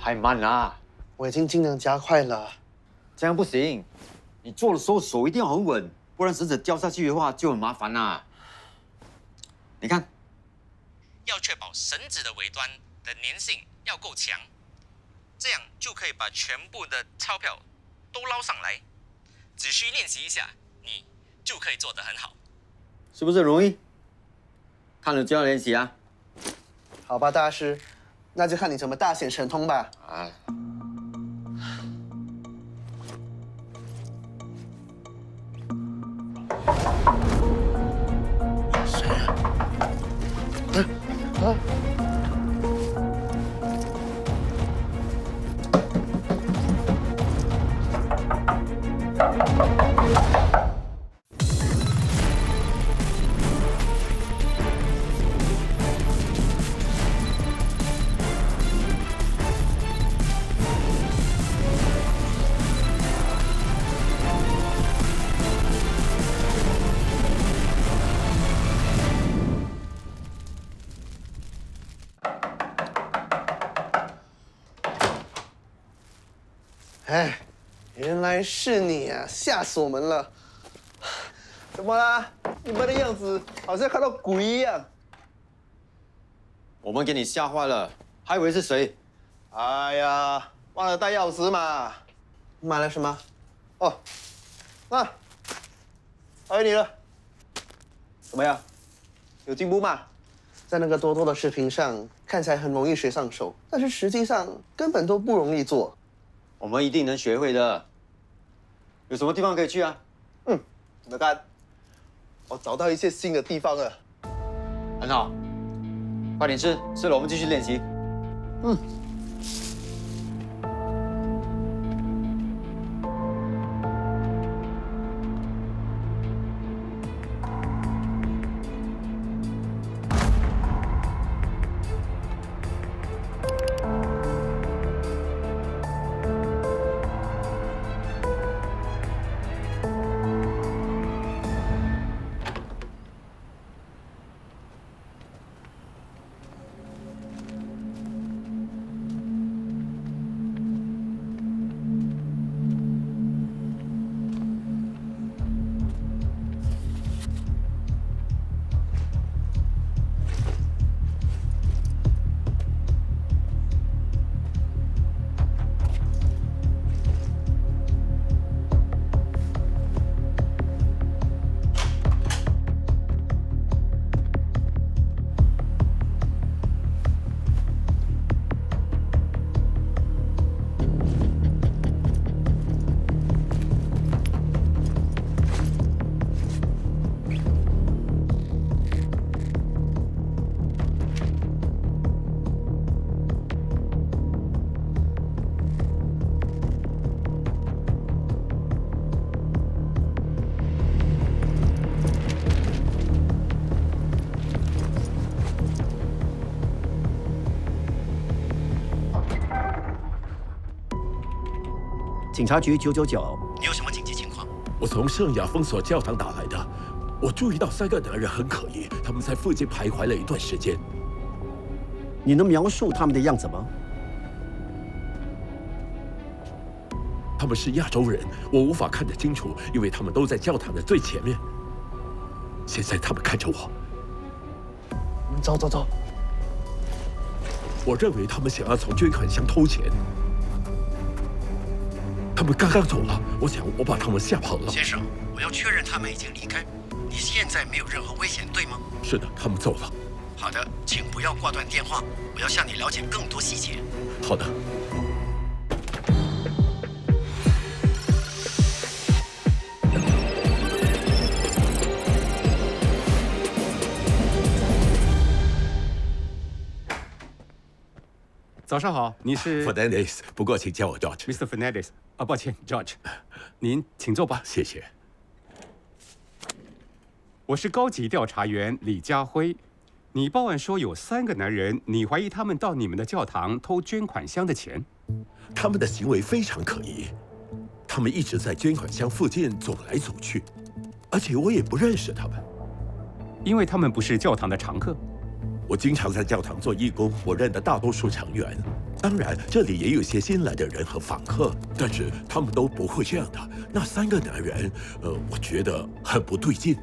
太慢啦，我已经尽量加快了。这样不行。你做的时候手一定要很稳，不然绳子掉下去的话就很麻烦啦。你看，要确保绳子的尾端的粘性要够强，这样就可以把全部的钞票都捞上来。只需练习一下，你就可以做得很好。是不是容易？看了就要练习啊！好吧，大师，那就看你怎么大显神通吧。啊，谁啊？哎，原来是你啊！吓死我们了！怎么啦？你们的样子好像看到鬼一样。我们给你吓坏了，还以为是谁？哎呀，忘了带钥匙嘛。买了什么？哦，啊，还有你了。怎么样？有进步吗？在那个多多的视频上看起来很容易学上手，但是实际上根本都不容易做。我们一定能学会的。有什么地方可以去啊？你看，我找到一些新的地方了。很好，快点吃，吃了我们继续练习。警察局999，你有什么紧急情况？我从圣亚封锁教堂打来的，我注意到3个男人很可疑，他们在附近徘徊了一段时间。你能描述他们的样子吗？他们是亚洲人，我无法看得清楚，因为他们都在教堂的最前面。现在他们看着我，我们走走走。我认为他们想要从捐款箱偷钱。他们刚刚走了，我想我把他们吓跑了。先生，我要确认他们已经离开。你现在没有任何危险，对吗？是的，他们走了。好的，请不要挂断电话，我要向你了解更多细节。好的。早上好，你是 Fernandez， 不过请叫我 George。 Mr. Fernandez 啊，抱歉 ，George， 您请坐吧。谢谢。我是高级调查员李家辉。你报案说有3个男人，你怀疑他们到你们的教堂偷捐款箱的钱。他们的行为非常可疑，他们一直在捐款箱附近走来走去，而且我也不认识他们，因为他们不是教堂的常客。我经常在教堂做义工，我认得大多数成员，当然，这里也有些新来的人和访客，但是他们都不会这样的。那3个男人，我觉得很不对劲。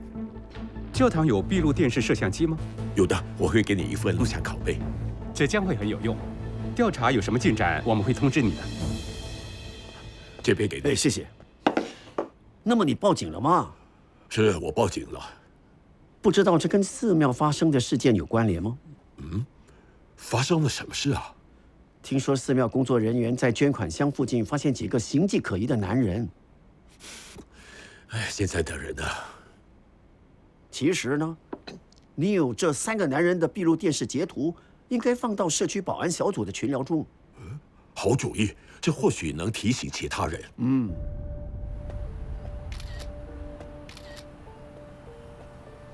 教堂有闭路电视摄像机吗？有的，我会给你一份录像拷贝。这将会很有用。调查有什么进展，我们会通知你的。这边给你。谢谢。那么你报警了吗？是我报警了。不知道这跟寺庙发生的事件有关联吗？发生了什么事啊？听说寺庙工作人员在捐款箱附近发现几个形迹可疑的男人。哎，现在的人啊，其实呢，你有这3个男人的闭路电视截图，应该放到社区保安小组的群聊中。好主意，这或许能提醒其他人。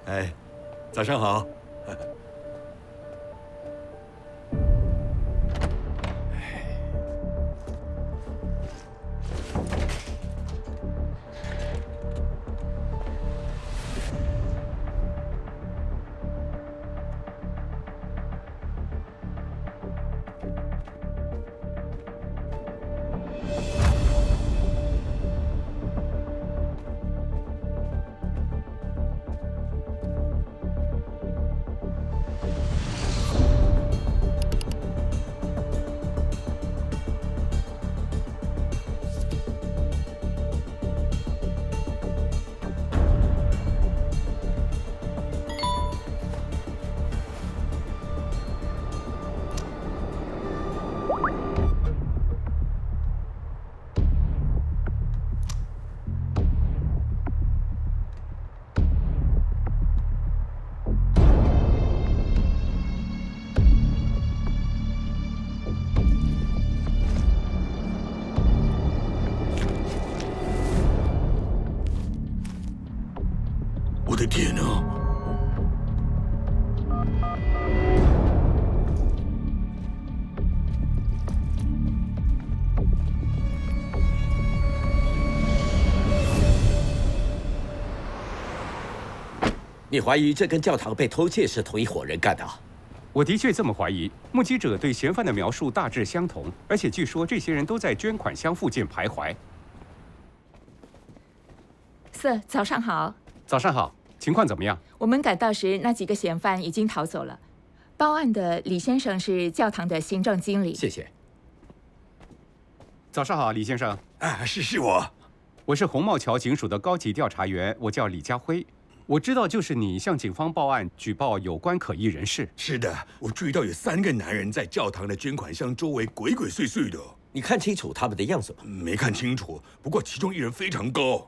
哎，早上好。我的天哪！你怀疑这跟教堂被偷窃是同一伙人干的？我的确这么怀疑。目击者对嫌犯的描述大致相同，而且据说这些人都在捐款箱附近徘徊。Sir， 早上好。早上好，情况怎么样？我们赶到时，那几个嫌犯已经逃走了。报案的李先生是教堂的行政经理。谢谢。早上好，李先生。啊，是我。我是红帽桥警署的高级调查员，我叫李家辉。我知道，就是你向警方报案举报有关可疑人士。是的，我注意到有3个男人在教堂的捐款箱周围鬼鬼祟祟的。你看清楚他们的样子吗？没看清楚，不过其中一人非常高。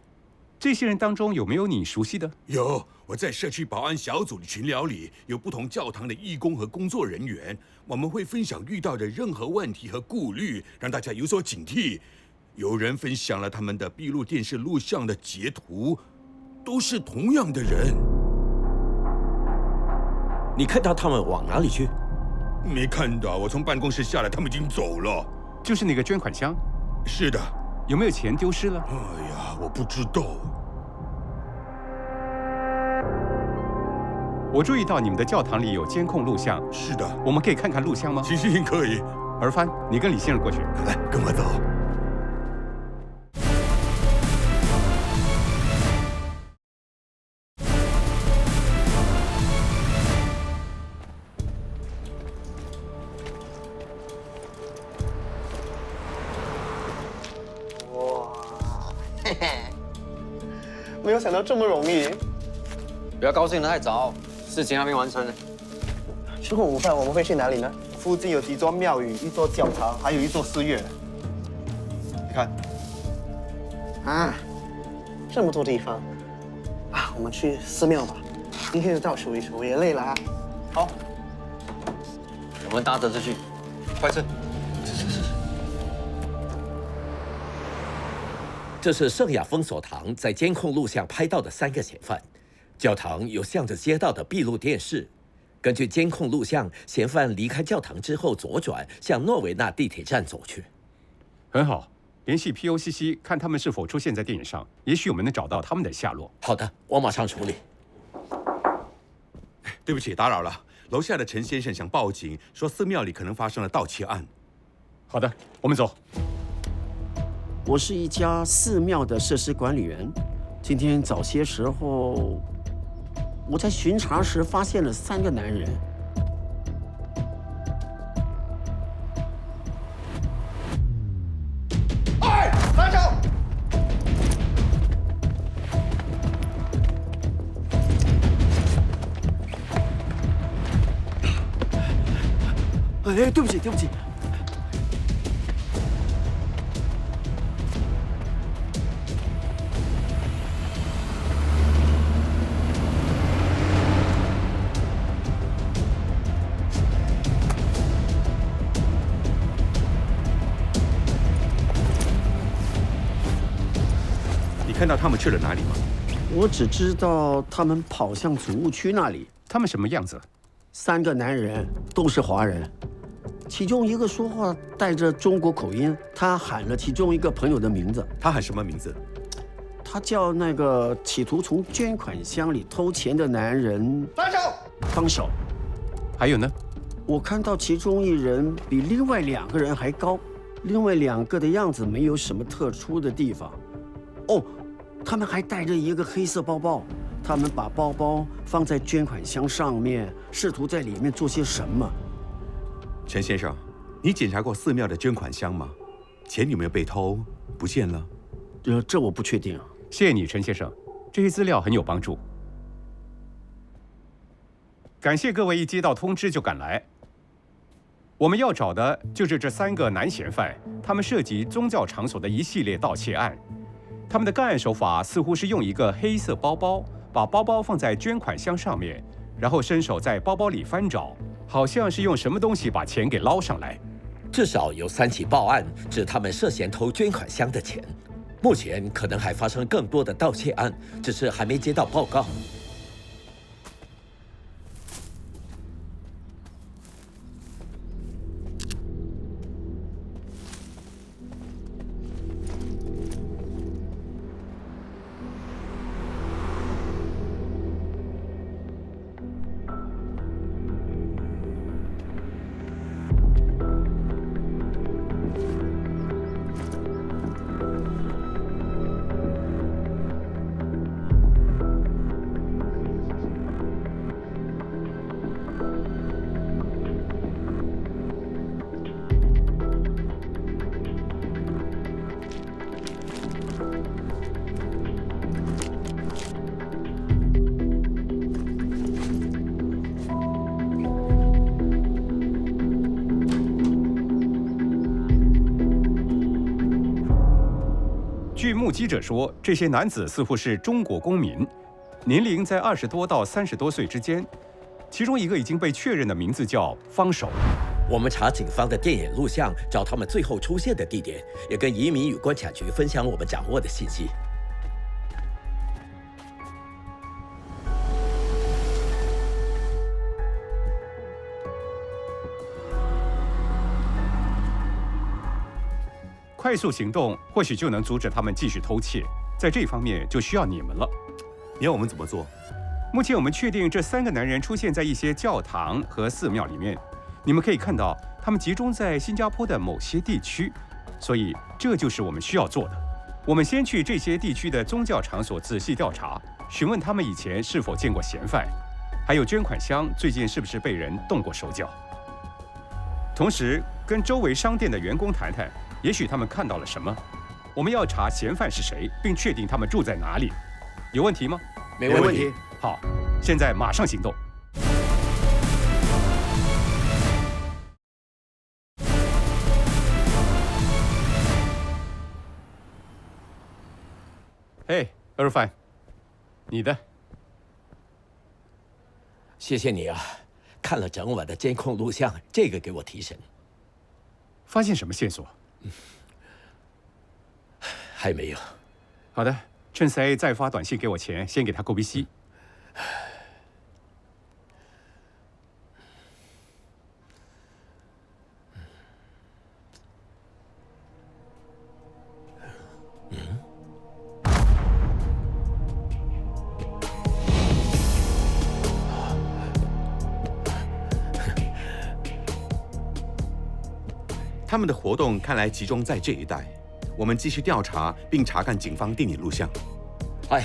这些人当中有没有你熟悉的？有，我在社区保安小组的群聊里有不同教堂的义工和工作人员，我们会分享遇到的任何问题和顾虑，让大家有所警惕。有人分享了他们的闭路电视录像的截图，都是同样的人。你看到他们往哪里去？没看到，我从办公室下来，他们已经走了。就是那个捐款箱。是的。有没有钱丢失了？哎呀，我不知道。我注意到你们的教堂里有监控录像。是的。我们可以看看录像吗？行，可以。儿帆，你跟李先生过去。来，跟我走。没有想到这么容易。不要高兴得太早，事情还没完成呢。吃过午饭我们会去哪里呢？附近有几座庙宇，一座教堂，还有一座寺院。你看，啊，这么多地方，啊，我们去寺庙吧。今天就倒数一数，我也累了啊。好，我们搭车出去，快吃。这是圣雅封锁堂在监控录像拍到的3个嫌犯。教堂有向着街道的闭路电视。根据监控录像，嫌犯离开教堂之后左转，向诺维纳地铁站走去。很好，联系 POCC 看他们是否出现在电影上，也许我们能找到他们的下落。好的，我马上处理。对不起，打扰了。楼下的陈先生想报警，说寺庙里可能发生了盗窃案。好的，我们走。我是一家寺庙的设施管理员。今天早些时候，我在巡查时发现了3个男人。哎，拿手！哎，对不起，对不起。你看到他们去了哪里吗？我只知道他们跑向祖屋区那里。他们什么样子？3个男人都是华人，其中一个说话带着中国口音，他喊了其中一个朋友的名字。他喊什么名字？他叫那个企图从捐款箱里偷钱的男人放手！放手。还有呢？我看到其中一人比另外2个人还高，另外2个的样子没有什么特殊的地方。哦，他们还带着一个黑色包包。他们把包包放在捐款箱上面，试图在里面做些什么。陈先生，你检查过寺庙的捐款箱吗？钱有没有被偷？不见了？这我不确定。谢谢你，陈先生，这些资料很有帮助。感谢各位一接到通知就赶来。我们要找的就是这3个男嫌犯，他们涉及宗教场所的一系列盗窃案。他们的干案手法似乎是用一个黑色包包，把包包放在捐款箱上面，然后伸手在包包里翻找，好像是用什么东西把钱给捞上来。至少有3起报案，指他们涉嫌偷捐款箱的钱。目前可能还发生更多的盗窃案，只是还没接到报告。据目击者说，这些男子似乎是中国公民，年龄在20多到30多岁之间。其中一个已经被确认的名字叫方守。我们查警方的电眼录像，找他们最后出现的地点，也跟移民与关卡局分享我们掌握的信息。快速行动或许就能阻止他们继续偷窃，在这方面就需要你们了。你要我们怎么做？目前我们确定这3个男人出现在一些教堂和寺庙里面，你们可以看到他们集中在新加坡的某些地区，所以这就是我们需要做的。我们先去这些地区的宗教场所仔细调查，询问他们以前是否见过嫌犯，还有捐款箱最近是不是被人动过手脚。同时跟周围商店的员工谈谈，也许他们看到了什么。我们要查嫌犯是谁，并确定他们住在哪里。有问题吗？没问题。好，现在马上行动。嘿，Irfan，你的。谢谢你啊，看了整晚的监控录像，这个给我提神。发现什么线索？还没有。好的，趁 CIA 再发短信给我前，先给他勾鼻息。他们的活动看来集中在这一带。我们继续调查，并查看警方电影录像。哎，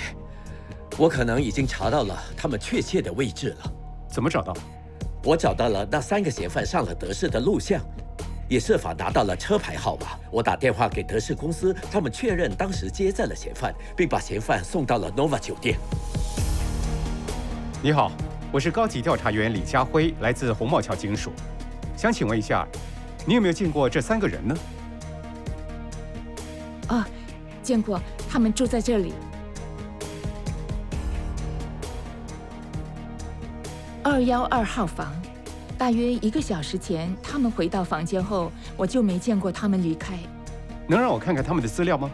我可能已经查到了他们确切的位置了。怎么找到？我找到了那3个嫌犯上了德士的录像，也设法拿到了车牌号码。我打电话给德士公司，他们确认当时接载了嫌犯，并把嫌犯送到了 Nova 酒店。你好，我是高级调查员李家辉，来自红帽桥警署。想请问一下，你有没有见过这3个人呢？哦，见过，他们住在这里。212号房。大约1个小时前，他们回到房间后，我就没见过他们离开。能让我看看他们的资料吗？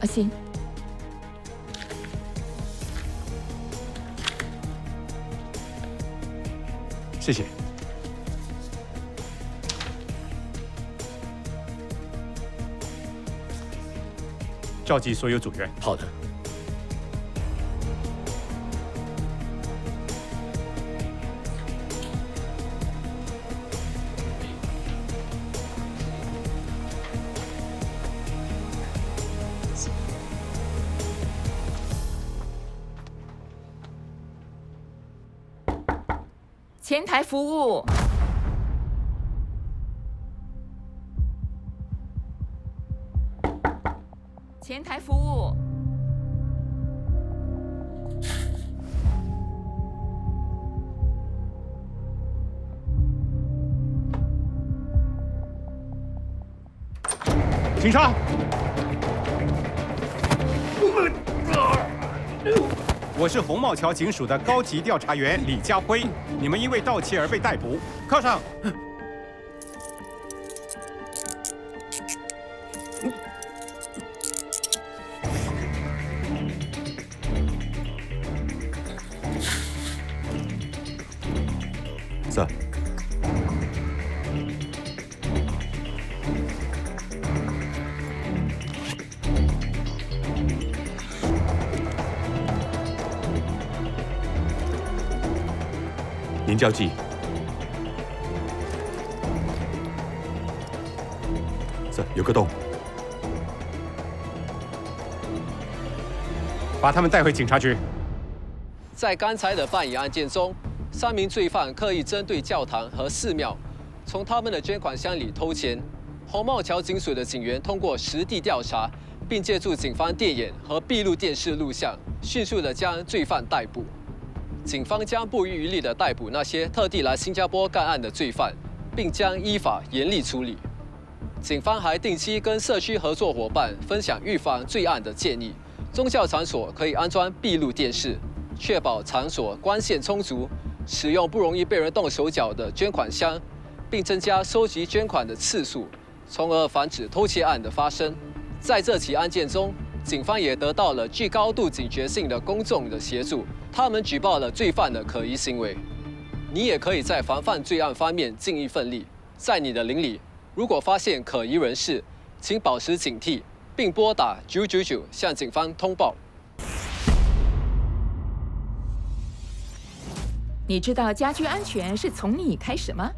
行。谢谢。召集所有组员。好的。前台服务。前台服务。警察。我是红帽桥警署的高级调查员李家辉，你们因为盗窃而被逮捕，铐上。Sir。凝胶剂。这有个洞。把他们带回警察局。在刚才的办理案件中，3名罪犯刻意针对教堂和寺庙，从他们的捐款箱里偷钱。红帽桥警署的警员通过实地调查，并借助警方电眼和闭路电视录像，迅速地将罪犯逮捕。警方将不遗余力地逮捕那些特地来新加坡干案的罪犯，并将依法严厉处理。警方还定期跟社区合作伙伴分享预防罪案的建议。宗教场所可以安装闭路电视，确保场所光线充足，使用不容易被人动手脚的捐款箱，并增加收集捐款的次数，从而防止偷窃案的发生。在这起案件中，警方也得到了具高度警觉性的公众的协助，他们举报了罪犯的可疑行为。你也可以在防范罪案方面尽一份力。在你的邻里，如果发现可疑人士，请保持警惕，并拨打999向警方通报。你知道家居安全是从你开始吗？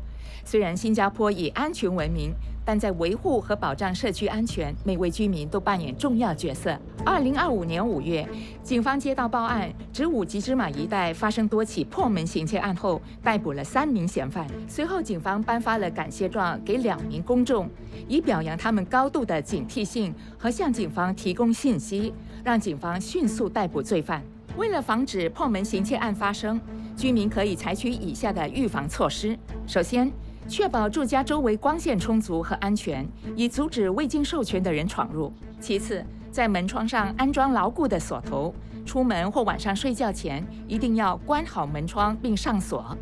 虽然新加坡以安全闻名，但在维护和保障社区安全，每位居民都扮演重要角色。2025年5月，警方接到报案，指五吉芝麻一带发生多起破门行窃案后，逮捕了3名嫌犯。随后，警方颁发了感谢状给2名公众，以表扬他们高度的警惕性和向警方提供信息，让警方迅速逮捕罪犯。为了防止破门行窃案发生，居民可以采取以下的预防措施：首先，确保住家周围光线充足和安全，以阻止未经授权的人闯入。其次，在门窗上安装牢固的锁头，出门或晚上睡觉前一定要关好门窗并上锁。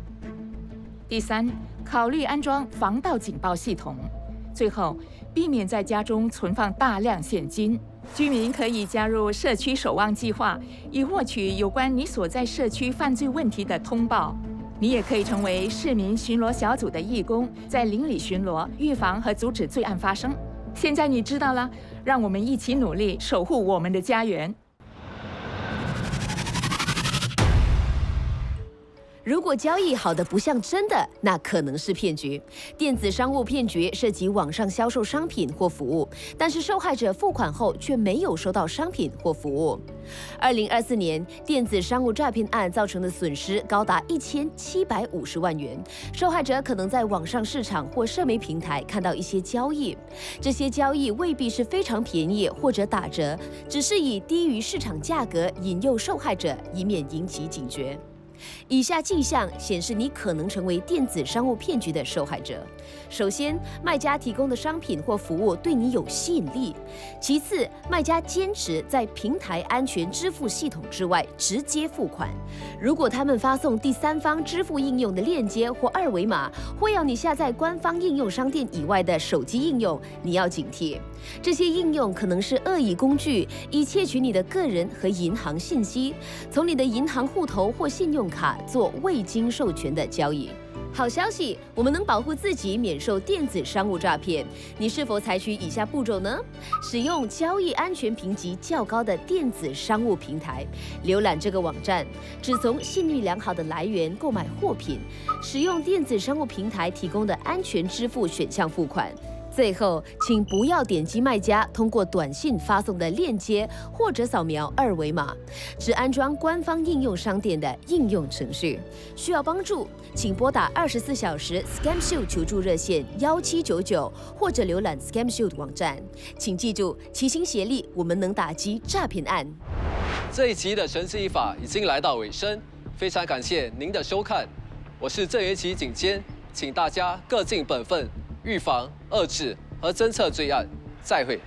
第三，考虑安装防盗警报系统。最后，避免在家中存放大量现金。居民可以加入社区守望计划，以获取有关你所在社区犯罪问题的通报。你也可以成为市民巡逻小组的义工，在邻里巡逻，预防和阻止罪案发生。现在你知道了，让我们一起努力守护我们的家园。如果交易好的不像真的，那可能是骗局。电子商务骗局涉及网上销售商品或服务，但是受害者付款后却没有收到商品或服务。2024年，电子商务诈骗案造成的损失高达1750万元。受害者可能在网上市场或社媒平台看到一些交易，这些交易未必是非常便宜或者打折，只是以低于市场价格引诱受害者，以免引起警觉。以下迹象显示你可能成为电子商务骗局的受害者。首先，卖家提供的商品或服务对你有吸引力；其次，卖家坚持在平台安全支付系统之外直接付款。如果他们发送第三方支付应用的链接或二维码，或要你下载官方应用商店以外的手机应用，你要警惕。这些应用可能是恶意工具，以窃取你的个人和银行信息，从你的银行户头或信用卡做未经授权的交易。好消息，我们能保护自己免受电子商务诈骗。你是否采取以下步骤呢？使用交易安全评级较高的电子商务平台，浏览这个网站，只从信誉良好的来源购买货品，使用电子商务平台提供的安全支付选项付款。最后，请不要点击卖家通过短信发送的链接或者扫描二维码，只安装官方应用商店的应用程序。需要帮助，请拨打24小时 Scam Shield 求助热线1799，或者浏览 Scam Shield 网站。请记住，齐心协力，我们能打击诈骗案。这一集的神之一法已经来到尾声，非常感谢您的收看，我是郑元奇警监，请大家各尽本分，预防、遏制和侦测罪案。再会。